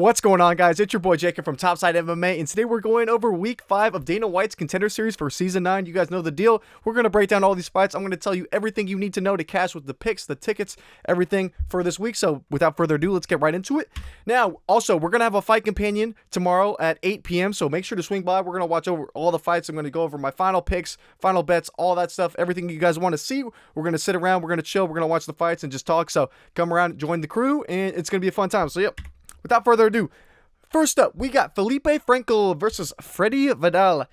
What's going on, guys? It's your boy Jacob from Topside MMA, and today we're going over Week 5 of Dana White's Contender Series for Season 9. You guys know the deal. We're going to break down all these fights. I'm going to tell you everything you need to know to cash with the picks, the tickets, everything for this week. So without further ado, let's get right into it. Now, also, we're going to have a fight companion tomorrow at 8 p.m., so make sure to swing by. We're going to watch over all the fights. I'm going to go over my final picks, final bets, all that stuff, everything you guys want to see. We're going to sit around, we're going to chill, we're going to watch the fights and just talk. So come around, join the crew, and it's going to be a fun time. So, yep, without further ado, first up, we got Felipe Franco versus Freddy Vidal.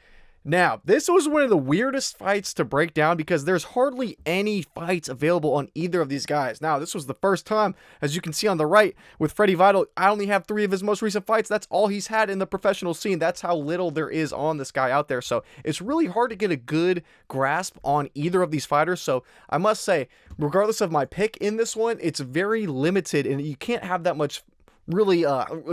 Now, this was one of the weirdest fights to break down because there's hardly any fights available on either of these guys. Now, this was the first time, as you can see on the right, with Freddy Vidal. I only have 3 of his most recent fights. That's all he's had in the professional scene. That's how little there is on this guy out there. So it's really hard to get a good grasp on either of these fighters. So I must say, regardless of my pick in this one, it's very limited and you can't have that much really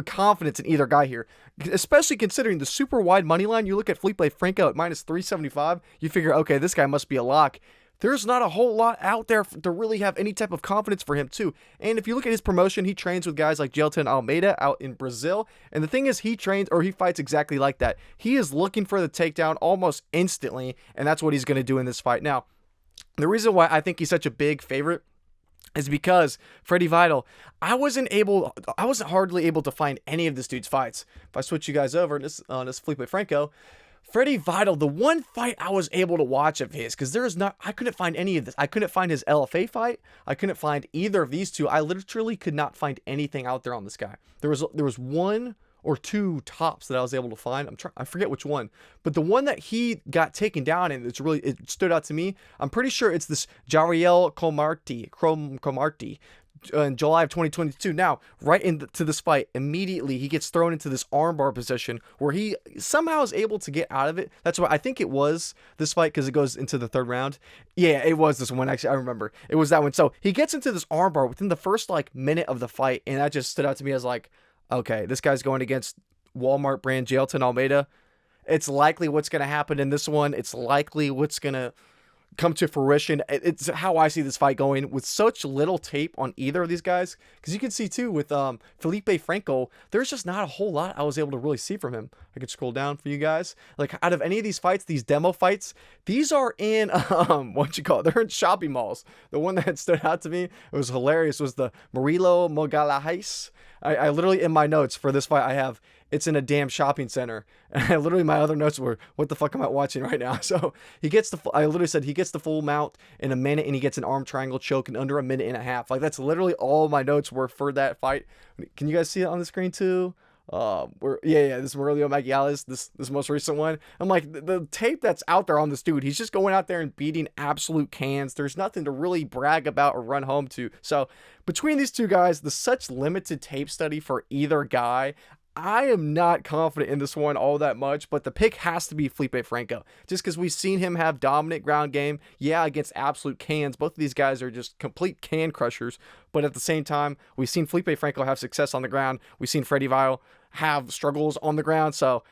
confidence in either guy here, especially considering the super wide money line. You look at Felipe Franco at minus 375, you figure, okay, this guy must be a lock. There's not a whole lot out there to really have any type of confidence for him too. And if you look at his promotion, he trains with guys like Gelton Almeida out in Brazil. And the thing is, he trains, or he fights exactly like that. He is looking for the takedown almost instantly, and that's what he's going to do in this fight. Now, the reason why I think he's such a big favorite is because Freddy Vidal, I wasn't hardly able to find any of this dude's fights. If I switch you guys over, this Felipe Franco, Freddy Vidal, the one fight I was able to watch of his, because I couldn't find any of this. I couldn't find his LFA fight. I couldn't find either of these two. I literally could not find anything out there on this guy. There was one or 2 tops that I was able to find. I forget which one, but the one that he got taken down and it stood out to me. I'm pretty sure it's this Jariel Cromartie in July of 2022. Now, right into this fight, immediately he gets thrown into this armbar position where he somehow is able to get out of it. That's why I think it was this fight, because it goes into the 3rd round. Yeah, it was this one. Actually, I remember. It was that one. So he gets into this armbar within the first minute of the fight, and that just stood out to me as okay, this guy's going against Walmart brand Gelton Almeida. It's likely what's going to happen in this one. It's likely what's going to come to fruition. It's how I see this fight going with such little tape on either of these guys. Because you can see too with Felipe Franco, there's just not a whole lot I was able to really see from him. I can scroll down for you guys. Out of any of these fights, these demo fights, these are in they're in shopping malls. The one that stood out to me, it was hilarious, was the Murilo Mogalajais. I literally, in my notes for this fight, I have, it's in a damn shopping center. And literally my other notes were, what the fuck am I watching right now? So I literally said he gets the full mount in a minute and he gets an arm triangle choke in under a minute and a half. That's literally all my notes were for that fight. Can you guys see it on the screen too? This Murilo Mogalajais, this most recent one. I'm like, the tape that's out there on this dude, he's just going out there and beating absolute cans. There's nothing to really brag about or run home to. So between these two guys, the such limited tape study for either guy, I am not confident in this one all that much, but the pick has to be Felipe Franco, just because we've seen him have dominant ground game. Yeah, against absolute cans. Both of these guys are just complete can crushers, but at the same time, we've seen Felipe Franco have success on the ground. We've seen Freddy Vidal have struggles on the ground, so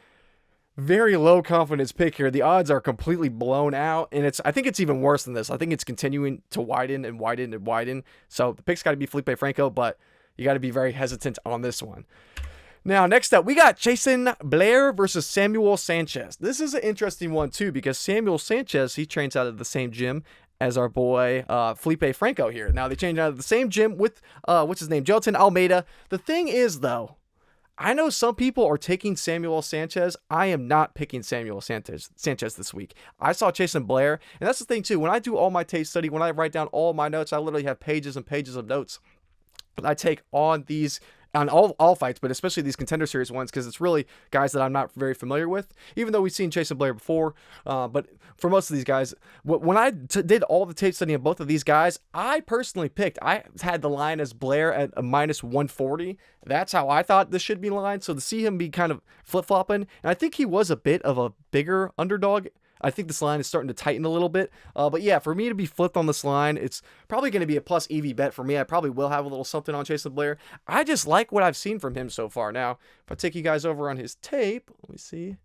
very low confidence pick here. The odds are completely blown out, and I think it's even worse than this. I think it's continuing to widen and widen and widen. So the pick's got to be Felipe Franco, but you got to be very hesitant on this one. Now, next up, we got Chasen Blair versus Samuel Sanches. This is an interesting one, too, because Samuel Sanches, he trains out of the same gym as our boy Felipe Franco here. Now, they train out of the same gym with, Gelton Almeida. The thing is, though, I know some people are taking Samuel Sanches. I am not picking Samuel Sanches this week. I saw Chasen Blair, and that's the thing, too. When I do all my tape study, when I write down all my notes, I literally have pages and pages of notes I take on all fights, but especially these Contender Series ones, because it's really guys that I'm not very familiar with, even though we've seen Chasen Blair before. But for most of these guys, when I did all the tape study of both of these guys, I personally I had the line as Blair at a minus 140. That's how I thought this should be lined. So to see him be kind of flip-flopping, and I think he was a bit of a bigger underdog. I think this line is starting to tighten a little bit. But yeah, for me to be flipped on this line, it's probably going to be a plus EV bet for me. I probably will have a little something on Chasen Blair. I just like what I've seen from him so far. Now, if I take you guys over on his tape, let me see.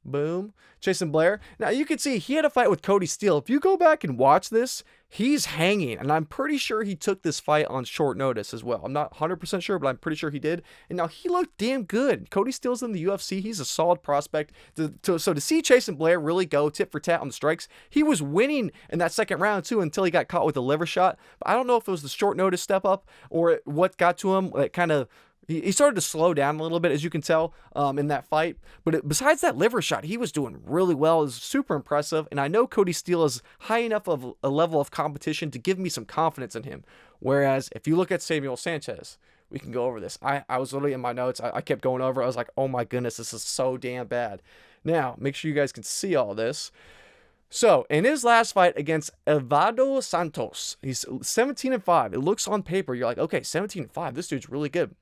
Boom. Chasen Blair. Now you can see he had a fight with Cody Steele. If you go back and watch this, he's hanging. And I'm pretty sure he took this fight on short notice as well. I'm not 100% sure, but I'm pretty sure he did. And now he looked damn good. Cody Steele's in the UFC. He's a solid prospect. So to see Chasen Blair really go tit for tat on the strikes, he was winning in that second round too until he got caught with a liver shot. But I don't know if it was the short notice step up or what got to him. It kind of... He started to slow down a little bit, as you can tell, in that fight. But besides that liver shot, he was doing really well. It was super impressive. And I know Cody Steele is high enough of a level of competition to give me some confidence in him. Whereas if you look at Samuel Sanches, we can go over this. I was literally in my notes. I kept going over. I was like, oh my goodness, this is so damn bad. Now, make sure you guys can see all this. So, in his last fight against Evado Santos, he's 17-5. It looks on paper, you're like, okay, 17-5. This dude's really good.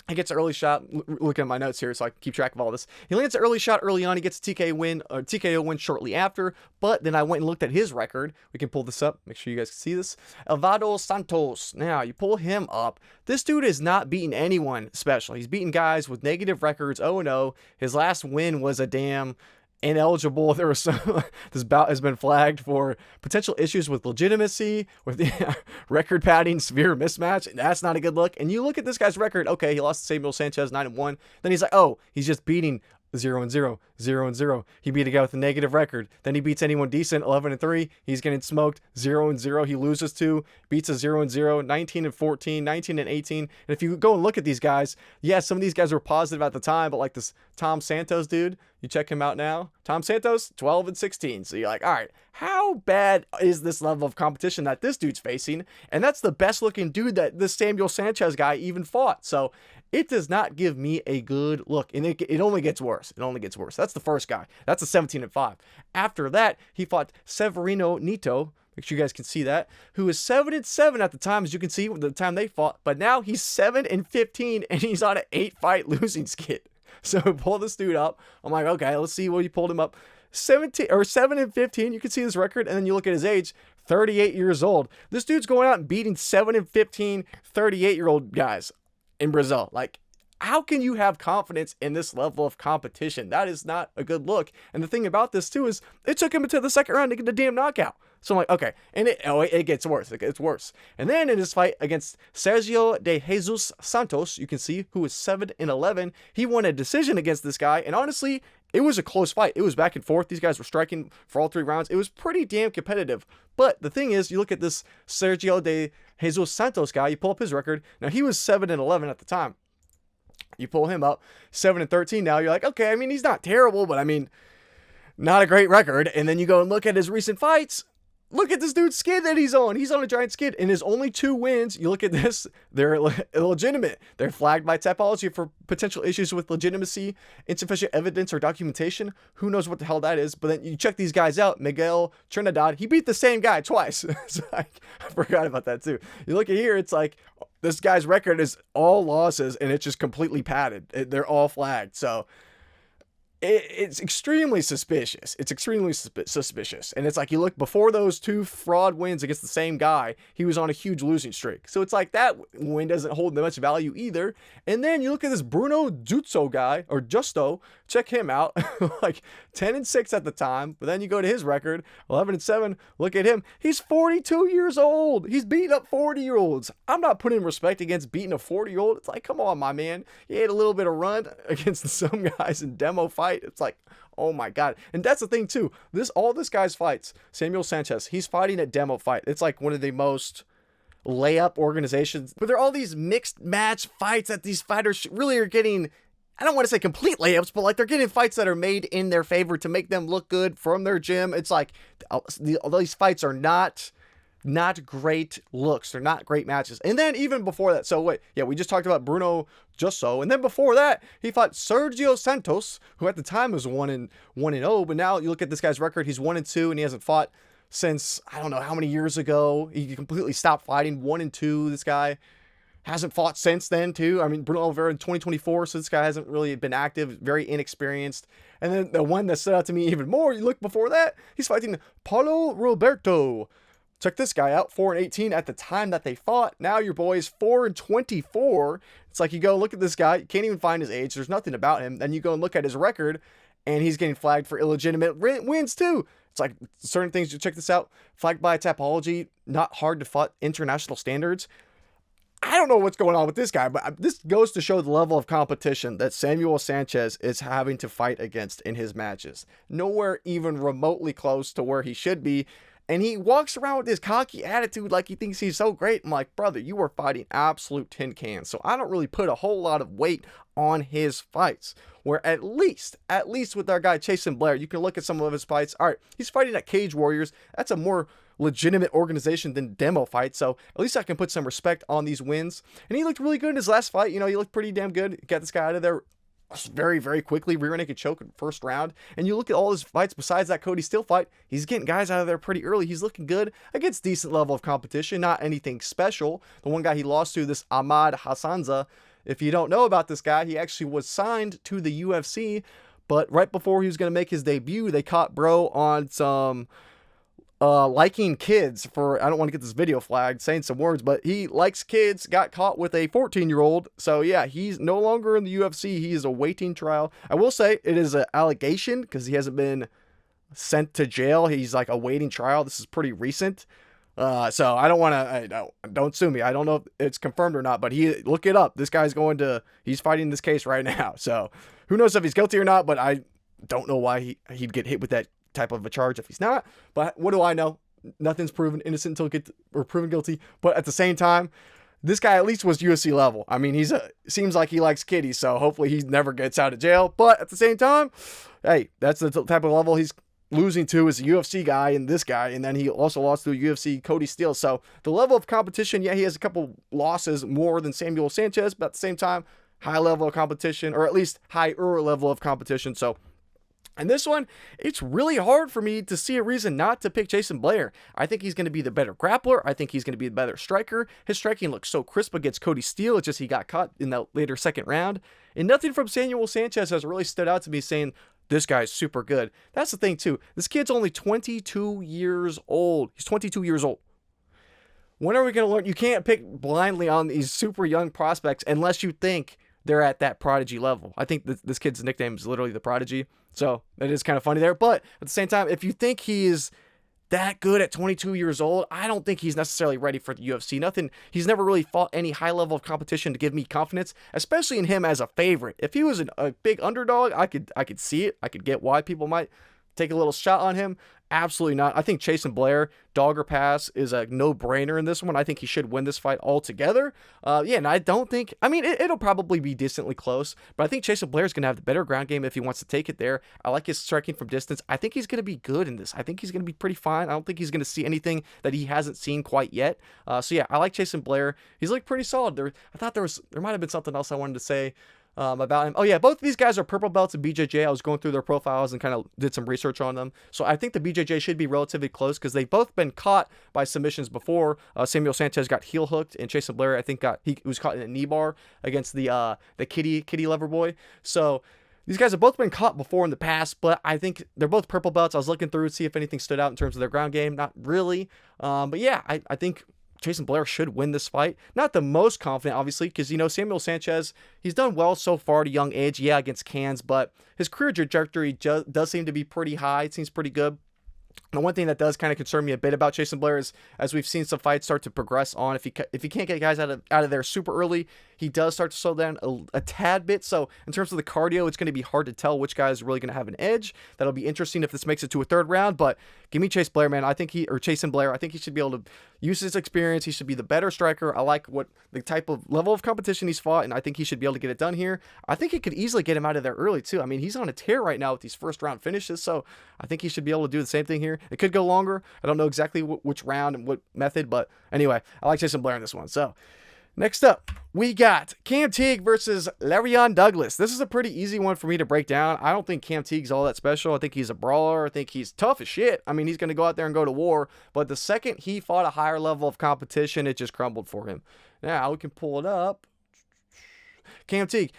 He gets an early shot. Look at my notes here so I can keep track of all this. He lands an early shot early on. He gets a TKO win shortly after. But then I went and looked at his record. We can pull this up. Make sure you guys can see this. Evado Santos. Now, you pull him up. This dude is not beating anyone special. He's beating guys with negative records, 0-0. His last win was a damn... ineligible. There was some this bout has been flagged for potential issues with legitimacy, with the record padding, severe mismatch. That's not a good look. And you look at this guy's record. Okay, he lost to Samuel Sanches 9-1. Then he's like, oh, he's just beating 0-0, 0-0. He beat a guy with a negative record. Then he beats anyone decent, 11-3. He's getting smoked, 0-0. He loses to, beats a 0-0, 19-14, 19-18. And if you go and look at these guys, yeah, some of these guys were positive at the time, but like this Tom Santos dude, you check him out now. Tom Santos, 12-16. So you're like, all right, how bad is this level of competition that this dude's facing? And that's the best looking dude that this Samuel Sanches guy even fought. So it does not give me a good look. And it only gets worse. It only gets worse. That's the first guy. That's a 17-5. After that, he fought Severino Nito. Make sure you guys can see that. Who was 7-7 at the time, as you can see, the time they fought. But now he's 7-15, and he's on an 8-fight losing skid. So pull this dude up. I'm like, okay, let's see what you pulled him up. 7-15. You can see his record, and then you look at his age. 38 years old. This dude's going out and beating 7-15, 38-year-old guys in Brazil. Like, how can you have confidence in this level of competition? That is not a good look. And the thing about this too is it took him into the second round to get the damn knockout. So I'm like, okay, and it gets worse. It gets worse. And then in his fight against Sergio de Jesus Santos, you can see, who was 7-11, he won a decision against this guy. And honestly, it was a close fight. It was back and forth. These guys were striking for all 3 rounds. It was pretty damn competitive. But the thing is, you look at this Sergio de Jesus Santos guy, you pull up his record. Now, he was 7-11 at the time. You pull him up, 7-13 now. You're like, okay, I mean, he's not terrible, but I mean, not a great record. And then you go and look at his recent fights. Look at this dude's skid that he's on. He's on a giant skid. And his only 2 wins, you look at this, they're illegitimate. They're flagged by Tapology for potential issues with legitimacy, insufficient evidence, or documentation. Who knows what the hell that is. But then you check these guys out. Miguel Trinidad, he beat the same guy twice. So I forgot about that too. You look at here, it's like, this guy's record is all losses, and it's just completely padded. They're all flagged. So it's extremely suspicious. It's extremely suspicious. And it's like, you look before those 2 fraud wins against the same guy, he was on a huge losing streak. So it's like that win doesn't hold much value either. And then you look at this Bruno Jutso guy, or Justo, check him out, like 10-6 at the time. But then you go to his record, 11-7. Look at him. He's 42 years old. He's beating up 40-year-olds. I'm not putting respect against beating a 40-year-old. It's like, come on, my man. He had a little bit of run against some guys in demo fight. It's like, oh my God. And that's the thing too. All this guy's fights, Samuel Sanches, he's fighting a demo fight. It's like one of the most layup organizations. But there are all these mixed match fights that these fighters really are getting, I don't want to say complete layups, but like they're getting fights that are made in their favor to make them look good from their gym. It's like these fights are not great looks. They're not great matches. And then even before that, so wait, yeah, we just talked about Bruno Jusso, and then before that, he fought Sergio Santos, who at the time was 1-0, but now you look at this guy's record, he's 1-2, and he hasn't fought since, I don't know how many years ago. He completely stopped fighting, 1-2. This guy hasn't fought since then too. I mean, Bruno Oliveira in 2024, so this guy hasn't really been active, very inexperienced. And then the one that stood out to me even more, you look before that, he's fighting Paulo Roberto. Check this guy out, 4-18 at the time that they fought. Now your boy's 4-24. It's like, you go look at this guy, you can't even find his age. There's nothing about him. Then you go and look at his record, and he's getting flagged for illegitimate wins too. It's like certain things. You check this out. Flagged by Tapology, not hard to fight international standards. I don't know what's going on with this guy, but this goes to show the level of competition that Samuel Sanches is having to fight against in his matches. Nowhere even remotely close to where he should be. And he walks around with this cocky attitude like he thinks he's so great. I'm like, brother, you are fighting absolute tin cans. So I don't really put a whole lot of weight on his fights. Where at least with our guy Chasen Blair, you can look at some of his fights. All right, he's fighting at Cage Warriors. That's a more legitimate organization than demo fight. So at least I can put some respect on these wins. And he looked really good in his last fight. You know, he looked pretty damn good. Got this guy out of there very, very quickly, rear naked choke in the first round. And you look at all his fights besides that Cody Steele fight, he's getting guys out of there pretty early. He's looking good against decent level of competition, not anything special. The one guy he lost to, this Ahmad Hassanza, if you don't know about this guy, he actually was signed to the UFC, but right before he was going to make his debut, they caught bro on some liking kids for, I don't want to get this video flagged saying some words, but he likes kids, got caught with a 14-year-old. So yeah, he's no longer in the UFC. He is awaiting trial. I will say it is an allegation because he hasn't been sent to jail. He's like awaiting trial. This is pretty recent. So I don't want to, don't sue me. I don't know if it's confirmed or not, but look it up. This guy's he's fighting this case right now. So who knows if he's guilty or not, but I don't know why he'd get hit with that type of a charge if he's not. But what do I know? Nothing's proven innocent until proven guilty. But at the same time, this guy at least was UFC level. I mean, seems like he likes kiddies, so hopefully he never gets out of jail. But at the same time, hey, that's the type of level he's losing to is a UFC guy and this guy, and then he also lost to a UFC Cody Steele. So the level of competition, yeah, he has a couple losses more than Samuel Sanches, but at the same time, high level of competition, or at least higher level of competition. So and this one, it's really hard for me to see a reason not to pick Chasen Blair. I think he's going to be the better grappler. I think he's going to be the better striker. His striking looks so crisp against Cody Steele. It's just he got caught in that later second round. And nothing from Samuel Sanches has really stood out to me saying, this guy's super good. That's the thing, too. This kid's only 22 years old. He's 22 years old. When are we going to learn? You can't pick blindly on these super young prospects unless you think they're at that prodigy level. I think this kid's nickname is literally the Prodigy. So it is kind of funny there. But at the same time, if you think he is that good at 22 years old, I don't think he's necessarily ready for the UFC. He's never really fought any high level of competition to give me confidence, especially in him as a favorite. If he was a big underdog, I could see it. I could get why people might take a little shot on him. Absolutely not. I think Chasen Blair, dog or pass, is a no-brainer in this one. I think he should win this fight altogether. And I don't think, it'll probably be decently close, but I think Chasen Blair is going to have the better ground game if he wants to take it there. I like his striking from distance. I think he's going to be good in this. I think he's going to be pretty fine. I don't think he's going to see anything that he hasn't seen quite yet. I like Chasen Blair. He's like pretty solid. I thought there might have been something else I wanted to say about him. Oh yeah, both of these guys are purple belts in BJJ. I was going through their profiles and kind of did some research on them. So I think the BJJ should be relatively close because they've both been caught by submissions before. Samuel Sanches got heel hooked, and Chasen Blair, I think, he was caught in a knee bar against the kitty lover boy. So these guys have both been caught before in the past, but I think they're both purple belts. I was looking through to see if anything stood out in terms of their ground game. Not really. But yeah, I think Chasen Blair should win this fight. Not the most confident, obviously, because, Samuel Sanches, he's done well so far at a young age, against cans, but his career trajectory does seem to be pretty high. It seems pretty good. The one thing that does kind of concern me a bit about Chasen Blair is, as we've seen some fights start to progress on, if he can't get guys out of there super early, he does start to slow down a tad bit. So in terms of the cardio, it's going to be hard to tell which guy is really going to have an edge. That'll be interesting if this makes it to a third round. But give me Chasen Blair, man. Chasen Blair. I think he should be able to use his experience. He should be the better striker. I like the type of level of competition he's fought, and I think he should be able to get it done here. I think it could easily get him out of there early too. He's on a tear right now with these first round finishes, so I think he should be able to do the same thing here. It could go longer. I don't know exactly which round and what method, but anyway, I like Chasen Blair in this one. So next up, we got Cam Teague versus Lerryan Douglas. This is a pretty easy one for me to break down. I don't think Cam Teague's all that special. I think he's a brawler. I think he's tough as shit. He's going to go out there and go to war. But the second he fought a higher level of competition, it just crumbled for him. Now, we can pull it up. Cam Teague,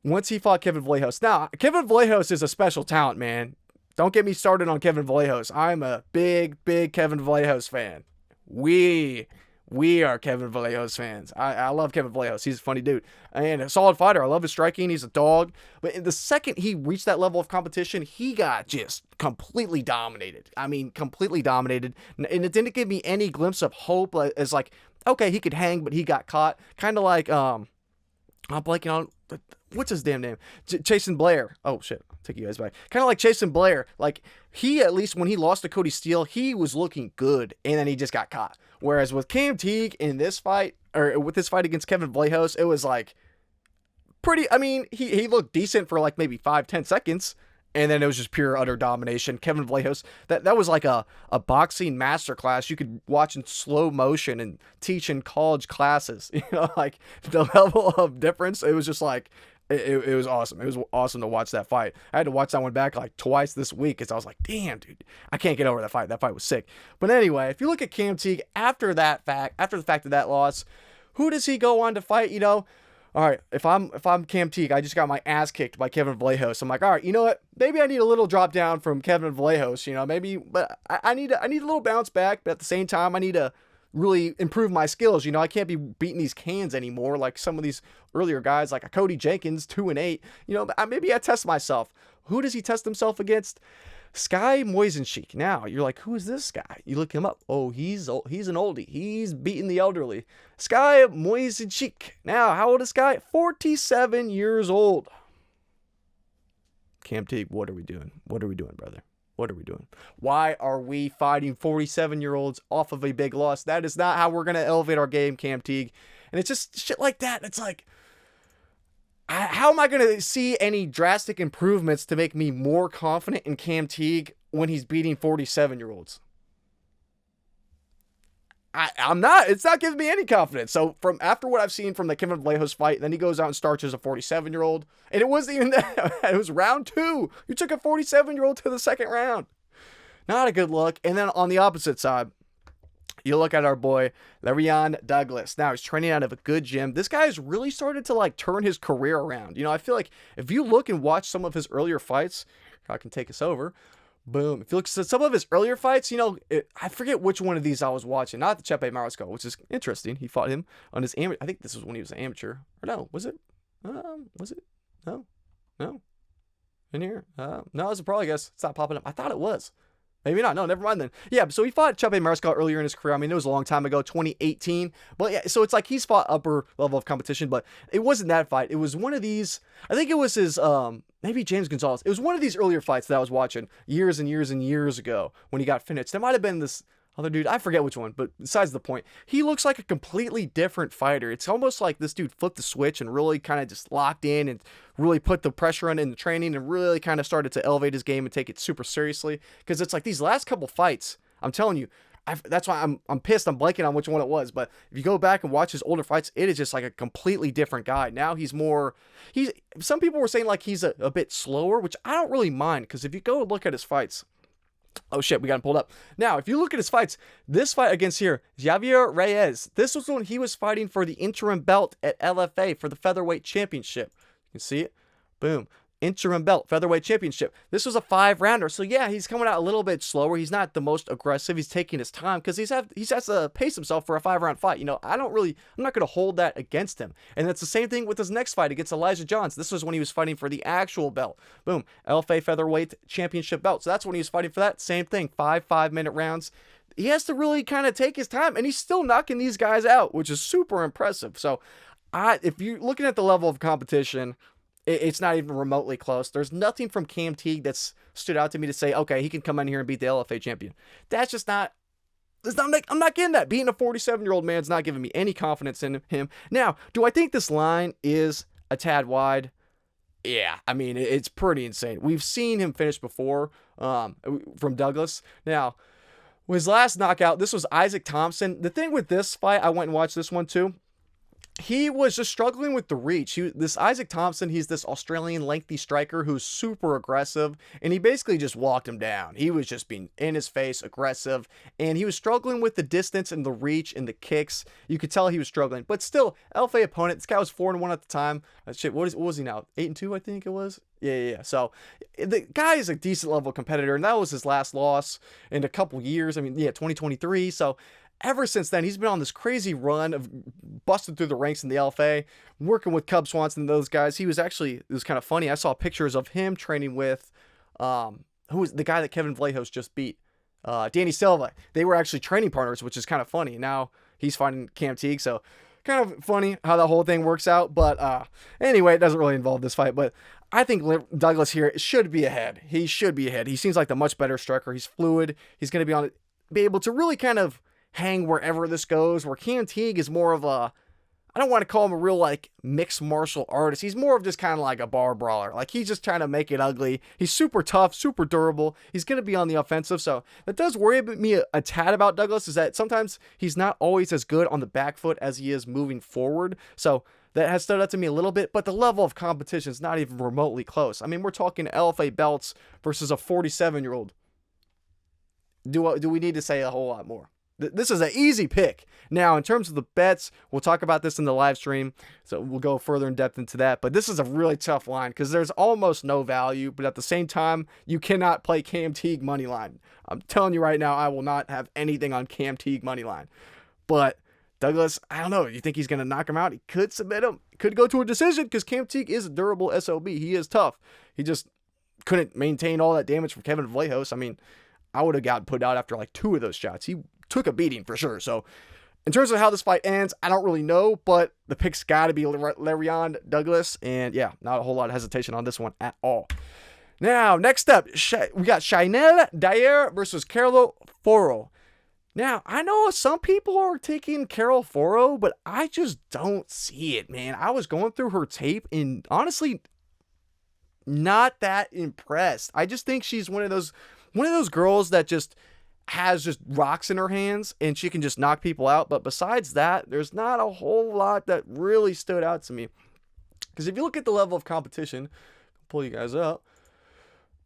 once he fought Kevin Vallejos. Now, Kevin Vallejos is a special talent, man. Don't get me started on Kevin Vallejos. I'm a big, big Kevin Vallejos fan. We We are Kevin Vallejo's fans. I love Kevin Vallejo. He's a funny dude and a solid fighter. I love his striking. He's a dog. But the second he reached that level of competition, he got just completely dominated. I mean, completely dominated. And it didn't give me any glimpse of hope as like, okay, he could hang, but he got caught. Kind of like, I'm blanking on, what's his damn name? Chasen Blair. Oh, shit. I'll take you guys back. Kind of like Chasen Blair. Like, he, at least when he lost to Cody Steele, he was looking good, and then he just got caught. Whereas with Cam Teague in this fight, or with this fight against Kevin Vallejo, it was like pretty, I mean, he looked decent for like maybe 5-10 seconds, and then it was just pure utter domination. Kevin Vallejo, that was like a boxing masterclass you could watch in slow motion and teach in college classes. You know, like the level of difference, it was just like, it was awesome. It was awesome to watch that fight. I had to watch that one back like twice this week because I was like, damn, dude, I can't get over that fight. That fight was sick. But anyway, if you look at Cam Teague after the fact of that loss, who does he go on to fight? You know, all right, if I'm Cam Teague, I just got my ass kicked by Kevin Vallejo. So I'm like, all right, you know what? Maybe I need a little drop down from Kevin Vallejo. You know, maybe, but I need a little bounce back. But at the same time, I need to really improve my skills. You know, I can't be beating these cans anymore like some of these earlier guys, like a Cody Jenkins, 2-8. You know, maybe I test myself. Who does he test himself against? Sky Moisencheek. Now you're like, who is this guy? You look him up. Oh, he's an oldie. He's beating the elderly. Sky Moisencheek. Now, how old is Sky? 47 years old. Cam Teague, what are we doing? What are we doing, brother? What are we doing? Why are we fighting 47-year-olds off of a big loss? That is not how we're going to elevate our game, Cam Teague. And it's just shit like that. It's like, how am I going to see any drastic improvements to make me more confident in Cam Teague when he's beating 47-year-olds? I'm not. It's not giving me any confidence. So from after what I've seen from the Kevin Vallejo's fight, then he goes out and starts as a 47-year-old. And it wasn't even that. It was round 2. You took a 47-year-old to the second round. Not a good look. And then on the opposite side, you look at our boy, Lerryan Douglas. Now, he's training out of a good gym. This guy's really started to, like, turn his career around. You know, I feel like if you look and watch some of his earlier fights, I can take us over. Boom. If you look at some of his earlier fights, you know, I forget which one of these I was watching. Not the Chepe Mariscal, which is interesting. He fought him on his amateur. I think this was when he was an amateur. Or no, was it? Was it? No. In here? No, it's a pro, I guess. It's not popping up. I thought it was. Maybe not. No, never mind then. Yeah, so he fought Chepe Mariscal earlier in his career. I mean, it was a long time ago, 2018. But yeah, so it's like he's fought upper level of competition, but it wasn't that fight. It was one of these, I think it was his, maybe James Gonzalez. It was one of these earlier fights that I was watching years and years and years ago when he got finished. It might have been this other dude. I forget which one, but besides the point, he looks like a completely different fighter. It's almost like this dude flipped the switch and really kind of just locked in and really put the pressure on in the training and really kind of started to elevate his game and take it super seriously. Because it's like these last couple fights, I'm telling you, that's why I'm pissed. I'm blanking on which one it was. But if you go back and watch his older fights, it is just like a completely different guy. Now some people were saying like he's a bit slower, which I don't really mind. Because if you go look at his fights, oh shit, we got him pulled up. Now, if you look at his fights, this fight against here, Javier Reyes, this was when he was fighting for the interim belt at LFA for the featherweight championship. You can see it. Boom. Interim belt, featherweight championship. This was a 5-rounder. So yeah, he's coming out a little bit slower. He's not the most aggressive. He's taking his time because he has to pace himself for a 5-round fight. You know, I'm not going to hold that against him. And that's the same thing with his next fight against Elijah Johns. This was when he was fighting for the actual belt. Boom. LFA featherweight championship belt. So that's when he was fighting for that. Same thing. 5-minute rounds. He has to really kind of take his time, and he's still knocking these guys out, which is super impressive. So if you're looking at the level of competition, it's not even remotely close. There's nothing from Cam Teague that's stood out to me to say, okay, he can come in here and beat the LFA champion. That's just not, I'm not getting that. Beating a 47-year-old man's not giving me any confidence in him. Now, do I think this line is a tad wide? Yeah, I mean, it's pretty insane. We've seen him finish before from Douglas. Now, his last knockout, this was Isaac Thompson. The thing with this fight, I went and watched this one too. He was just struggling with the reach. This Isaac Thompson, he's this Australian lengthy striker who's super aggressive, and he basically just walked him down. He was just being in his face, aggressive, and he was struggling with the distance and the reach and the kicks. You could tell he was struggling, but still, LFA opponent. This guy was 4-1 at the time. What was he now? 8-2, I think it was. Yeah. So the guy is a decent level competitor, and that was his last loss in a couple years. I mean, 2023. So ever since then, he's been on this crazy run of busting through the ranks in the LFA, working with Cub Swanson and those guys. It was kind of funny. I saw pictures of him training with, who was the guy that Kevin Vlahos just beat? Danny Silva. They were actually training partners, which is kind of funny. Now he's fighting Cam Teague, so kind of funny how that whole thing works out. But anyway, it doesn't really involve this fight. But I think Douglas here should be ahead. He should be ahead. He seems like the much better striker. He's fluid. He's going to be able to really kind of hang wherever this goes, where Cam Teague is more of a, I don't want to call him a real like mixed martial artist. He's more of just kind of like a bar brawler. Like he's just trying to make it ugly. He's super tough, super durable. He's going to be on the offensive. So that does worry me a tad about Douglas, is that sometimes he's not always as good on the back foot as he is moving forward. So that has stood out to me a little bit, but the level of competition is not even remotely close. I mean, we're talking LFA belts versus a 47-year-old. Do we need to say a whole lot more? This is an easy pick. Now, in terms of the bets, we'll talk about this in the live stream, so we'll go further in depth into that. But this is a really tough line because there's almost no value, but at the same time, you cannot play Cam Teague money line. I'm telling you right now, I will not have anything on Cam Teague money line. But Douglas, I don't know. You think he's going to knock him out? He could submit him. Could go to a decision because Cam Teague is a durable SOB. He is tough. He just couldn't maintain all that damage from Kevin Vlahos. I mean, I would have gotten put out after like 2 of those shots. He took a beating for sure. So in terms of how this fight ends, I don't really know, but the pick's got to be Lerryan Douglas. And yeah, not a whole lot of hesitation on this one at all. Now, next up, we got Shanelle Dyer versus Carlo Foro. Now, I know some people are taking Carol Foro, but I just don't see it, man. I was going through her tape and honestly not that impressed. I just think she's one of those girls that just has just rocks in her hands and she can just knock people out. But besides that, there's not a whole lot that really stood out to me. Because if you look at the level of competition, I'll pull you guys up.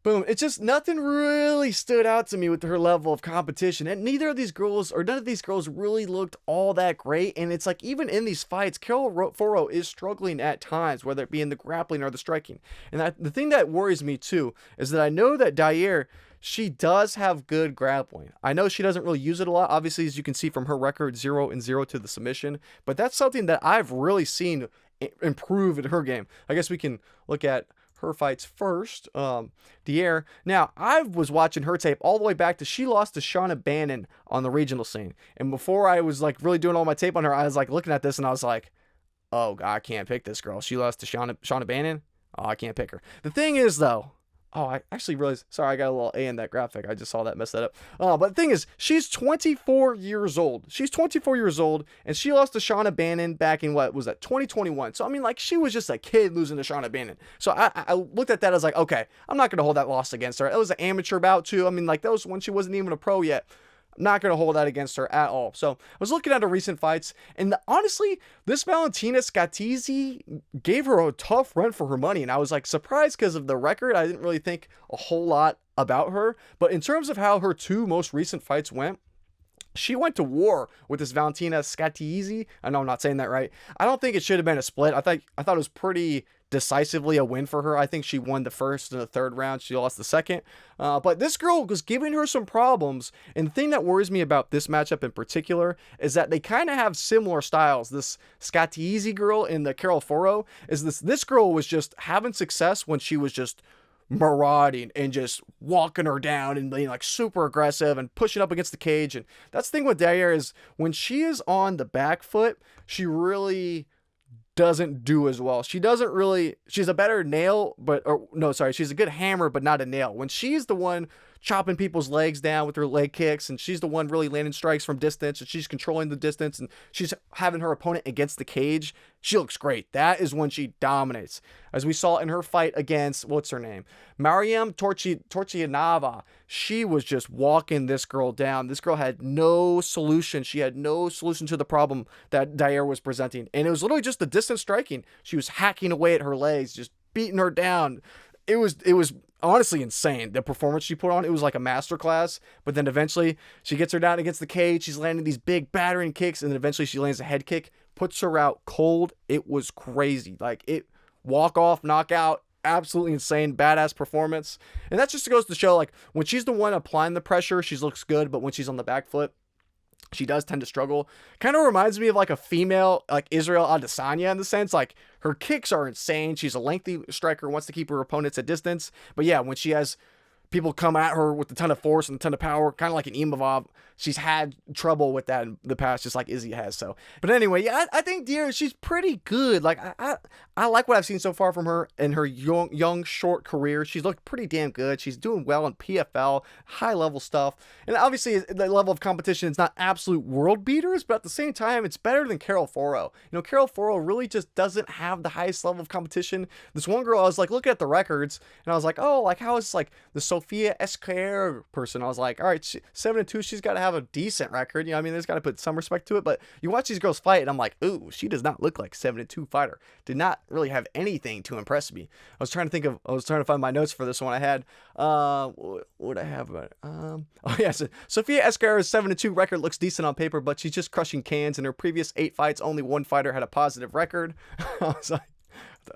Boom. It's just nothing really stood out to me with her level of competition. And none of these girls really looked all that great. And it's like, even in these fights, Carol Foro is struggling at times, whether it be in the grappling or the striking. And the thing that worries me too is that I know that Dyer, she does have good grappling. I know she doesn't really use it a lot, obviously, as you can see from her record, 0-0 to the submission. But that's something that I've really seen improve in her game. I guess we can look at her fights first. Dyer. Now, I was watching her tape all the way back to she lost to Shauna Bannon on the regional scene. And before I was like really doing all my tape on her, I was like looking at this and I was like, oh, God, I can't pick this girl. She lost to Shauna Bannon. Oh, I can't pick her. The thing is, though, I actually realized, sorry, I got a little A in that graphic. I just saw that, mess that up. But the thing is, she's 24 years old. She's 24 years old, and she lost to Shauna Bannon back in, what was that, 2021. So, I mean, like, she was just a kid losing to Shauna Bannon. So, I looked at that as like, okay, I'm not going to hold that loss against her. It was an amateur bout, too. I mean, like, that was when she wasn't even a pro yet. I'm not going to hold that against her at all. So, I was looking at her recent fights, and honestly, this Valentina Scatizzi gave her a tough run for her money, and I was, like, surprised because of the record. I didn't really think a whole lot about her, but in terms of how her 2 most recent fights went, she went to war with this Valentina Scatizzi. I know I'm not saying that right. I don't think it should have been a split. I thought it was pretty decisively a win for her. I think she won the first and the third round. She lost the second. But this girl was giving her some problems. And the thing that worries me about this matchup in particular is that they kind of have similar styles. This Scatizzi girl and the Carol Foro is this girl was just having success when she was just marauding and just walking her down and being like super aggressive and pushing up against the cage. And that's the thing with Dyer is when she is on the back foot, she really doesn't do as well. She's a better nail, she's a good hammer, but not a nail. When she's the one chopping people's legs down with her leg kicks, and she's the one really landing strikes from distance, and she's controlling the distance, and she's having her opponent against the cage, she looks great. That is when she dominates. As we saw in her fight against, what's her name? Mariam Torchianava. She was just walking this girl down. This girl had no solution. She had no solution to the problem that Dyer was presenting. And it was literally just the distance striking. She was hacking away at her legs, just beating her down. It was honestly insane. The performance she put on, it was like a masterclass. But then eventually she gets her down against the cage. She's landing these big battering kicks, and then eventually she lands a head kick, puts her out cold. It was crazy. Like, it walk off, knockout, absolutely insane, badass performance. And that just goes to show, like, when she's the one applying the pressure, she looks good. But when she's on the back foot, She does tend to struggle. Kind of reminds me of like a female, like Israel Adesanya in the sense, like her kicks are insane. She's a lengthy striker, wants to keep her opponents at distance. But yeah, when she has people come at her with a ton of force and a ton of power, kind of like an Imavov, she's had trouble with that in the past, just like Izzy has. So, but anyway, yeah, I think Dyer, she's pretty good. Like I like what I've seen so far from her in her young short career. She's looked pretty damn good. She's doing well in PFL, high level stuff, and obviously the level of competition is not absolute world beaters, but at the same time, it's better than Carol Foro. You know, Carol Foro really just doesn't have the highest level of competition. This one girl, I was like looking at the records, and I was like, oh, like how is like the Sofia Esquer person? I was like, all right, 7-2, she's got to have a decent record. You know, I mean, there's got to put some respect to it. But you watch these girls fight, and I'm like, ooh, she does not look like 7-2 fighter. Did not really have anything to impress me. I was trying to find my notes for this one. I had, what would I have about it? Oh yeah, so Sofia Esquer's 7-2 record looks decent on paper, but she's just crushing cans. In her previous 8 fights, only one fighter had a positive record. I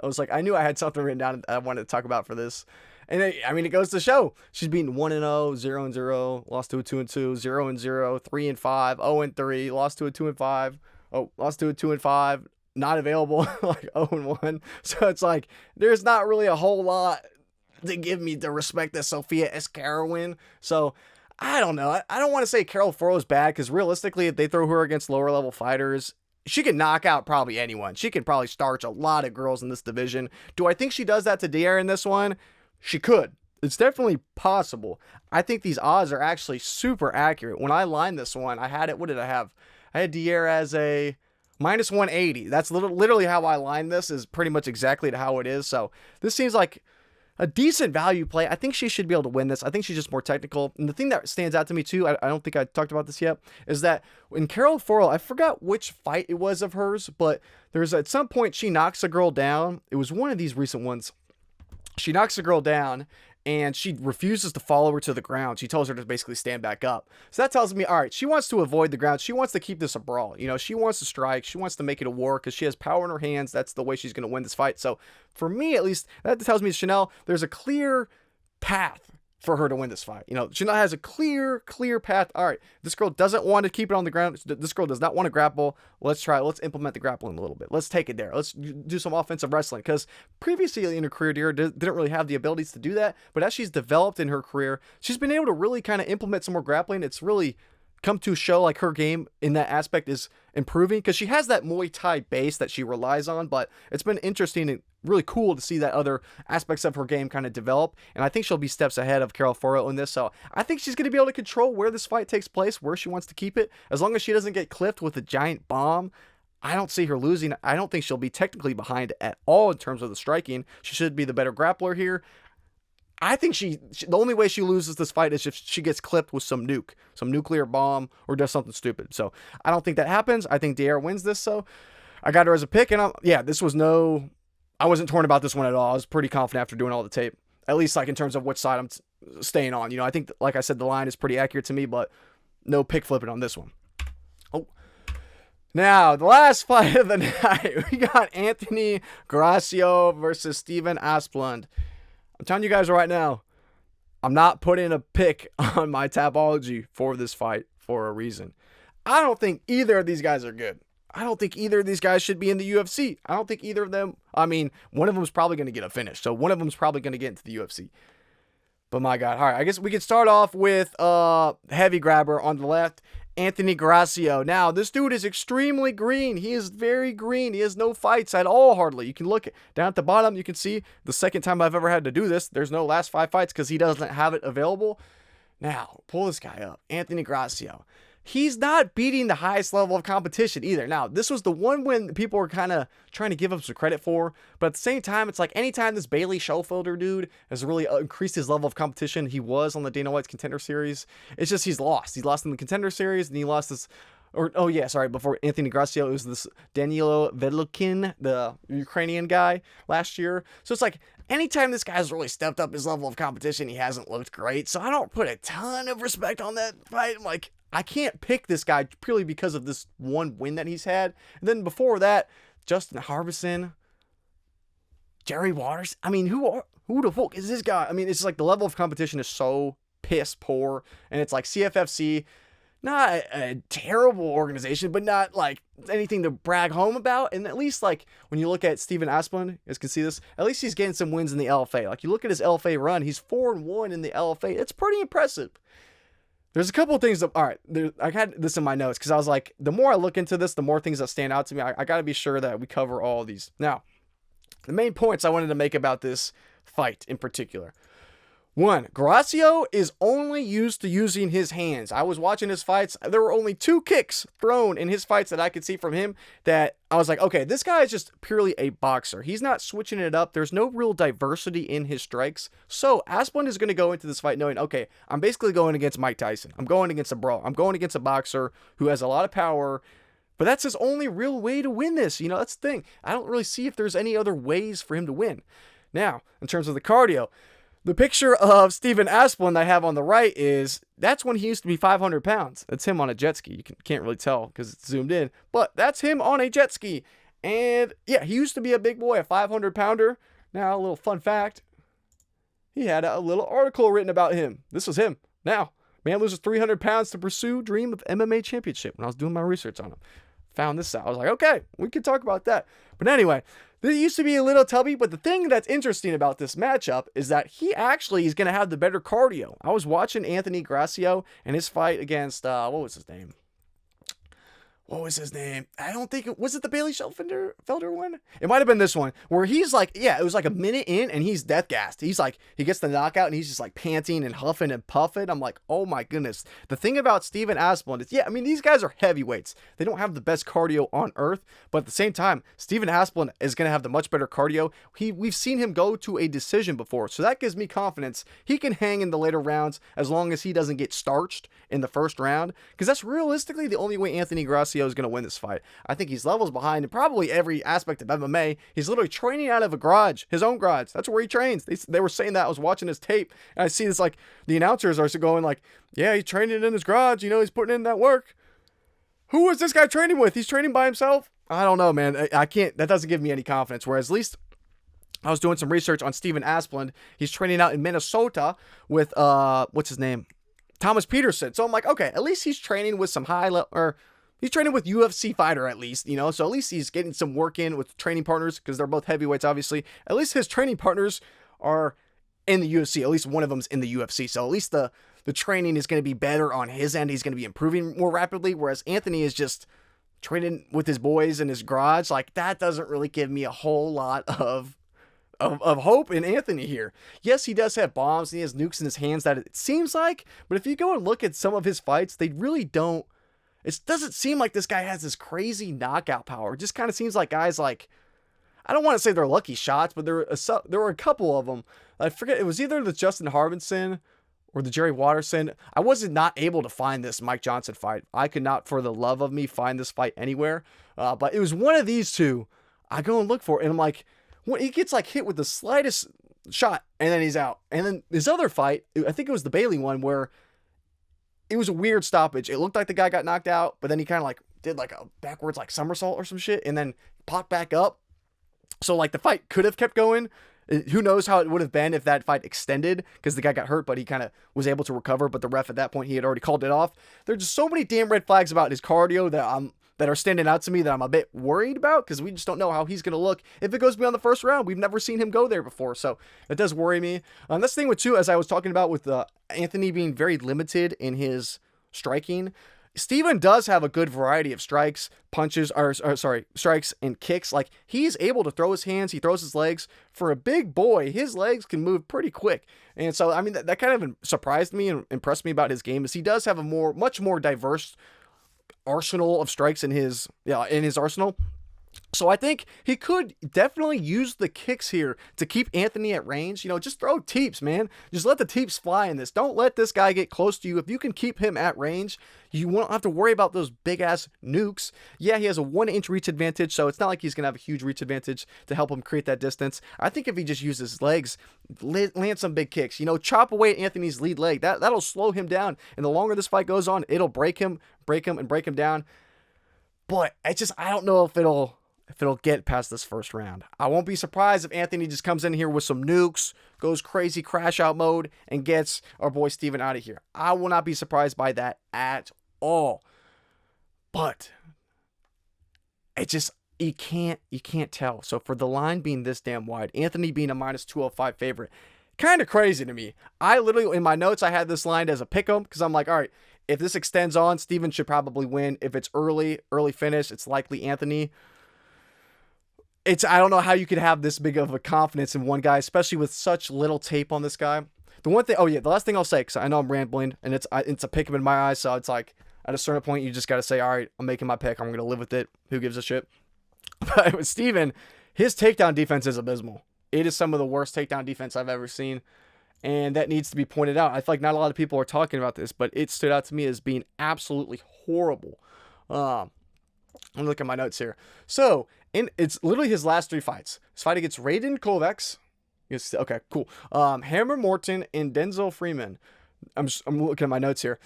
was like, I knew I had something written down I wanted to talk about for this. And I mean, it goes to show she's beaten 1-0, 0-0, lost to a 2-2, 0-0, 3-5, 0-3, lost to a 2-5, lost to a 2-5, not available, like 0-1. So it's like there's not really a whole lot to give me the respect that Sofia Esquer win. So I don't know. I don't want to say Carol Foro is bad because realistically, if they throw her against lower level fighters, she can knock out probably anyone. She can probably starch a lot of girls in this division. Do I think she does that to Dyer in this one? She could. It's definitely possible. I think these odds are actually super accurate. When I lined this one, I had it. What did I have? I had Dyer as a minus 180. That's literally how I lined this, is pretty much exactly to how it is. So this seems like a decent value play. I think she should be able to win this. I think she's just more technical. And the thing that stands out to me too, I don't think I talked about this yet, is that in Carol Foro, I forgot which fight it was of hers, but there's at some point she knocks a girl down. It was one of these recent ones. She knocks the girl down and she refuses to follow her to the ground. She tells her to basically stand back up. So that tells me, all right, she wants to avoid the ground. She wants to keep this a brawl. You know, she wants to strike. She wants to make it a war because she has power in her hands. That's the way she's going to win this fight. So for me, at least, that tells me, Shanelle, there's a clear path for her to win this fight. You know, Shanelle has a clear path. All right, this girl doesn't want to keep it on the ground. This girl does not want to grapple. Let's try. Let's implement the grappling a little bit. Let's take it there. Let's do some offensive wrestling, because previously in her career, Dyer didn't really have the abilities to do that. But as she's developed in her career, she's been able to really kind of implement some more grappling. It's really come to show like her game in that aspect is improving, because she has that Muay Thai base that she relies on, but it's been interesting and really cool to see that other aspects of her game kind of develop. And I think she'll be steps ahead of Carol Foro in this. So I think she's going to be able to control where this fight takes place, where she wants to keep it. As long as she doesn't get clipped with a giant bomb, I don't see her losing. I don't think she'll be technically behind at all in terms of the striking. She should be the better grappler here. I think the only way she loses this fight is if she gets clipped with some nuclear bomb, or does something stupid. So I don't think that happens. I think Dyer wins this. So I got her as a pick, and I wasn't torn about this one at all. I was pretty confident after doing all the tape, at least like in terms of which side I'm staying on. You know, I think, like I said, the line is pretty accurate to me, but no pick flipping on this one. Oh, now the last fight of the night, we got Anthony Guarascio versus Steven Asplund. I'm telling you guys right now, I'm not putting a pick on my Tapology for this fight for a reason. I don't think either of these guys are good. I don't think either of these guys should be in the UFC. I don't think either of them, I mean, one of them is probably going to get a finish. So one of them is probably going to get into the UFC. But my God. All right, I guess we could start off with heavy grabber on the left, Anthony Guarascio. Now, this dude is extremely green. He is very green. He has no fights at all, hardly. You can look down at the bottom. You can see the second time I've ever had to do this. There's no last 5 fights because he doesn't have it available. Now, pull this guy up. Anthony Guarascio. He's not beating the highest level of competition either. Now, this was the one win people were kind of trying to give him some credit for. But at the same time, it's like anytime this Bailey Schofielder dude has really increased his level of competition, he was on the Dana White's Contender Series. It's just he's lost. He's lost in the Contender Series, and he lost this... before Anthony Guarascio, it was this Danilo Vedlukin, the Ukrainian guy, last year. So it's like, anytime this guy's really stepped up his level of competition, he hasn't looked great. So I don't put a ton of respect on that fight. I'm like, I can't pick this guy purely because of this one win that he's had. And then before that, Justin Harbison, Jerry Waters. I mean, who the fuck is this guy? I mean, it's just like the level of competition is so piss poor. And it's like CFFC, not a terrible organization, but not like anything to brag home about. And at least like when you look at Steven Asplund, you guys can see this, at least he's getting some wins in the LFA. Like you look at his LFA run, he's 4-1 in the LFA. It's pretty impressive. There's a couple of things that, all right, I had this in my notes because I was like, the more I look into this, the more things that stand out to me. I got to be sure that we cover all of these. Now, the main points I wanted to make about this fight in particular. One, Guarascio is only used to using his hands. I was watching his fights. There were only 2 kicks thrown in his fights that I could see from him that I was like, okay, this guy is just purely a boxer. He's not switching it up. There's no real diversity in his strikes. So Asplund is going to go into this fight knowing, okay, I'm basically going against Mike Tyson. I'm going against a brawl. I'm going against a boxer who has a lot of power. But that's his only real way to win this. You know, that's the thing. I don't really see if there's any other ways for him to win. Now, in terms of the cardio, the picture of Steven Asplund I have on the right that's when he used to be 500 pounds. That's him on a jet ski. You can't really tell because it's zoomed in, but that's him on a jet ski. And yeah, he used to be a big boy, a 500 pounder. Now, a little fun fact, he had a little article written about him. This was him. Now, man loses 300 pounds to pursue dream of MMA championship. When I was doing my research on him, found this out. I was like, okay, we can talk about that. But anyway, this used to be a little tubby, but the thing that's interesting about this matchup is that he actually is going to have the better cardio. I was watching Anthony Guarascio and his fight against, what was his name? I don't think was it the Bailey Felder one? It might have been this one where he's like, yeah, it was like a minute in and he's death gassed. He's like, he gets the knockout and he's just like panting and huffing and puffing. I'm like, oh my goodness. The thing about Steven Asplund is, yeah, I mean, these guys are heavyweights. They don't have the best cardio on earth, but at the same time, Steven Asplund is going to have the much better cardio. We've seen him go to a decision before. So that gives me confidence. He can hang in the later rounds as long as he doesn't get starched in the first round. Because that's realistically the only way Anthony Guarascio is going to win this fight. I think he's levels behind in probably every aspect of MMA. He's literally training out of a garage, his own garage. That's where he trains. They were saying that. I was watching his tape and I see this, like the announcers are going like, yeah, he's training in his garage. You know, he's putting in that work. Who is this guy training with? He's training by himself. I don't know, man. I can't, that doesn't give me any confidence. Whereas at least I was doing some research on Steven Asplund. He's training out in Minnesota with, what's his name? Thomas Peterson. So I'm like, okay, at least he's training with some high level, or he's training with UFC fighter at least, you know, so at least he's getting some work in with training partners because they're both heavyweights, obviously. At least his training partners are in the UFC. At least one of them's in the UFC. So at least the training is going to be better on his end. He's going to be improving more rapidly, whereas Anthony is just training with his boys in his garage. Like, that doesn't really give me a whole lot of hope in Anthony here. Yes, he does have bombs and he has nukes in his hands, that it seems like, but if you go and look at some of his fights, they really don't. It doesn't seem like this guy has this crazy knockout power. It just kind of seems like guys like, I don't want to say they're lucky shots, but there were a couple of them. I forget, it was either the Justin Harbinson or the Jerry Watterson. I wasn't not able to find this Mike Johnson fight. I could not for the love of me find this fight anywhere. But it was one of these two. I go and look for it, and I'm like, when he gets like hit with the slightest shot, and then he's out. And then this other fight, I think it was the Bailey one, where it was a weird stoppage. It looked like the guy got knocked out, but then he kind of like did like a backwards like somersault or some shit and then popped back up. So like the fight could have kept going. Who knows how it would have been if that fight extended, because the guy got hurt, but he kind of was able to recover. But the ref at that point, he had already called it off. There's just so many damn red flags about his cardio that are standing out to me that I'm a bit worried about, because we just don't know how he's going to look if it goes beyond the first round. We've never seen him go there before, so it does worry me. That's the thing with too, as I was talking about with Anthony being very limited in his striking. Steven does have a good variety of strikes, punches, strikes and kicks. Like, he's able to throw his hands, he throws his legs. For a big boy, his legs can move pretty quick. And so, I mean, that kind of surprised me and impressed me about his game, is he does have a much more diverse arsenal of strikes in his arsenal. So I think he could definitely use the kicks here to keep Anthony at range. You know, just throw teeps, man. Just let the teeps fly in this. Don't let this guy get close to you. If you can keep him at range, you won't have to worry about those big-ass nukes. Yeah, he has a 1-inch reach advantage, so it's not like he's going to have a huge reach advantage to help him create that distance. I think if he just uses his legs, land some big kicks, you know, chop away at Anthony's lead leg, that'll slow him down. And the longer this fight goes on, it'll break him down. But I don't know if it'll get past this first round. I won't be surprised if Anthony just comes in here with some nukes, goes crazy crash out mode, and gets our boy Steven out of here. I will not be surprised by that at all. But it just, you can't tell. So for the line being this damn wide, Anthony being a -205 favorite, kind of crazy to me. I literally, in my notes, I had this line as a pick'em because I'm like, all right, if this extends on, Steven should probably win. If it's early finish, it's likely Anthony. I don't know how you could have this big of a confidence in one guy, especially with such little tape on this guy. The one thing, the last thing I'll say, because I know I'm rambling, and it's a pick'em in my eyes, so it's like, at a certain point, you just got to say, all right, I'm making my pick. I'm going to live with it. Who gives a shit? But with Steven, his takedown defense is abysmal. It is some of the worst takedown defense I've ever seen. And that needs to be pointed out. I feel like not a lot of people are talking about this, but it stood out to me as being absolutely horrible. I'm looking at my notes here. So, it's literally his last 3 fights. His fight against Raiden Kovacs. Okay, cool. Hammer Morton and Denzel Freeman. I'm looking at my notes here.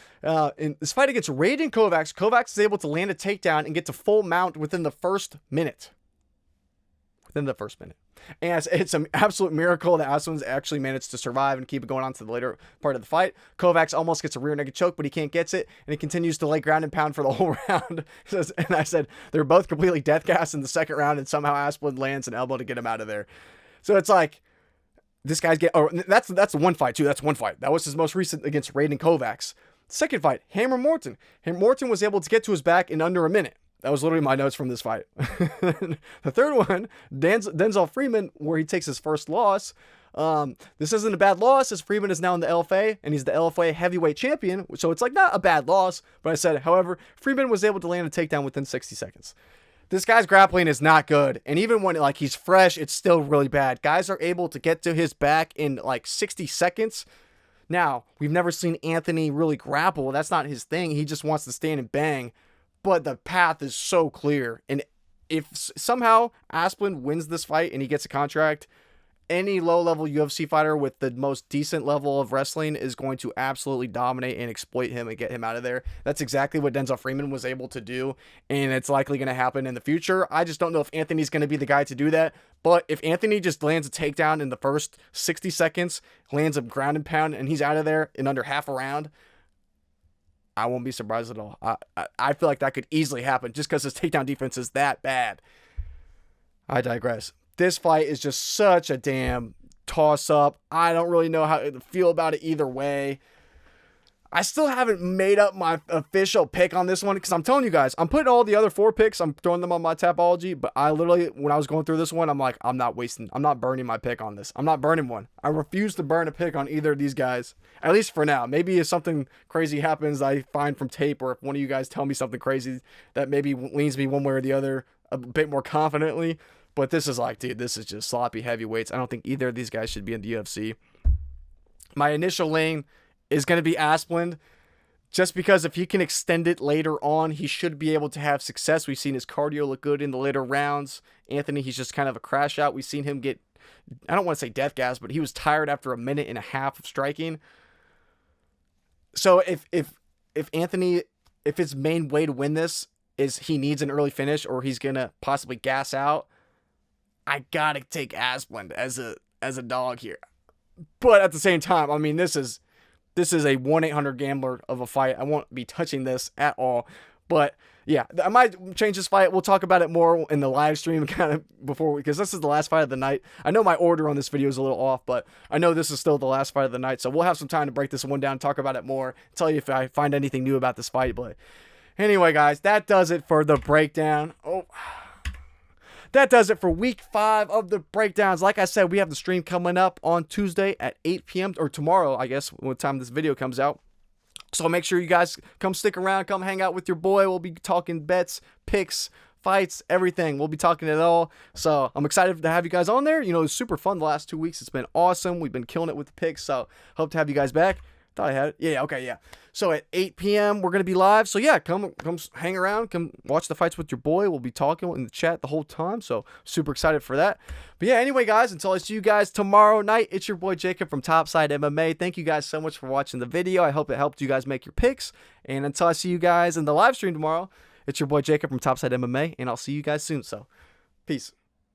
In this fight against Raiden Kovacs, Kovacs is able to land a takedown and get to full mount within the first minute. And it's an absolute miracle that Asplund actually managed to survive and keep it going on to the later part of the fight. Kovacs almost gets a rear naked choke, but he can't get it, and he continues to lay ground and pound for the whole round. And I said they're both completely death gas in the second round, and somehow Asplund lands an elbow to get him out of there. So it's like, this guy's that's one fight too. That's one fight. That was his most recent against Raiden Kovacs. Second fight, Hammer Morton. Morton was able to get to his back in under a minute. That was literally my notes from this fight. The third one, Denzel Freeman, where he takes his first loss. This isn't a bad loss, as Freeman is now in the LFA, and he's the LFA heavyweight champion. So it's like not a bad loss. But I said, however, Freeman was able to land a takedown within 60 seconds. This guy's grappling is not good. And even when like he's fresh, it's still really bad. Guys are able to get to his back in like 60 seconds. Now, we've never seen Anthony really grapple. That's not his thing. He just wants to stand and bang. But the path is so clear. And if somehow Asplund wins this fight and he gets a contract, any low-level UFC fighter with the most decent level of wrestling is going to absolutely dominate and exploit him and get him out of there. That's exactly what Denzel Freeman was able to do, and it's likely going to happen in the future. I just don't know if Anthony's going to be the guy to do that, but if Anthony just lands a takedown in the first 60 seconds, lands a ground and pound, and he's out of there in under half a round, I won't be surprised at all. I feel like that could easily happen just because his takedown defense is that bad. I digress. This fight is just such a damn toss-up. I don't really know how to feel about it either way. I still haven't made up my official pick on this one because I'm telling you guys, I'm putting all the other 4 picks, I'm throwing them on my Tapology, but I literally, when I was going through this one, I'm like, I'm not burning my pick on this. I'm not burning one. I refuse to burn a pick on either of these guys, at least for now. Maybe if something crazy happens I find from tape, or if one of you guys tell me something crazy that maybe leans me one way or the other a bit more confidently. But this is like, dude, this is just sloppy heavyweights. I don't think either of these guys should be in the UFC. My initial lane is going to be Asplund, just because if he can extend it later on, he should be able to have success. We've seen his cardio look good in the later rounds. Anthony, he's just kind of a crash out. We've seen him get, I don't want to say death gas, but he was tired after a minute and a half of striking. So if Anthony, if his main way to win this is he needs an early finish or he's going to possibly gas out, I got to take Asplund as a dog here. But at the same time, I mean, this is a 1-800 gambler of a fight. I won't be touching this at all. But yeah, I might change this fight. We'll talk about it more in the live stream kind of before, because this is the last fight of the night. I know my order on this video is a little off, but I know this is still the last fight of the night. So we'll have some time to break this one down, talk about it more, tell you if I find anything new about this fight. But anyway, guys, that does it for the breakdown. That does it for week 5 of the breakdowns. Like I said, we have the stream coming up on Tuesday at 8 p.m. or tomorrow, I guess, when time this video comes out. So make sure you guys come stick around, come hang out with your boy. We'll be talking bets, picks, fights, everything. We'll be talking it all. So I'm excited to have you guys on there. You know, it's super fun the last 2 weeks. It's been awesome. We've been killing it with the picks. So hope to have you guys back. Thought I had it. Yeah, okay, yeah. So at 8 p.m. we're going to be live. So yeah, come hang around. Come watch the fights with your boy. We'll be talking in the chat the whole time. So super excited for that. But yeah, anyway, guys, until I see you guys tomorrow night, it's your boy Jacob from Topside MMA. Thank you guys so much for watching the video. I hope it helped you guys make your picks. And until I see you guys in the live stream tomorrow, it's your boy Jacob from Topside MMA. And I'll see you guys soon. So peace.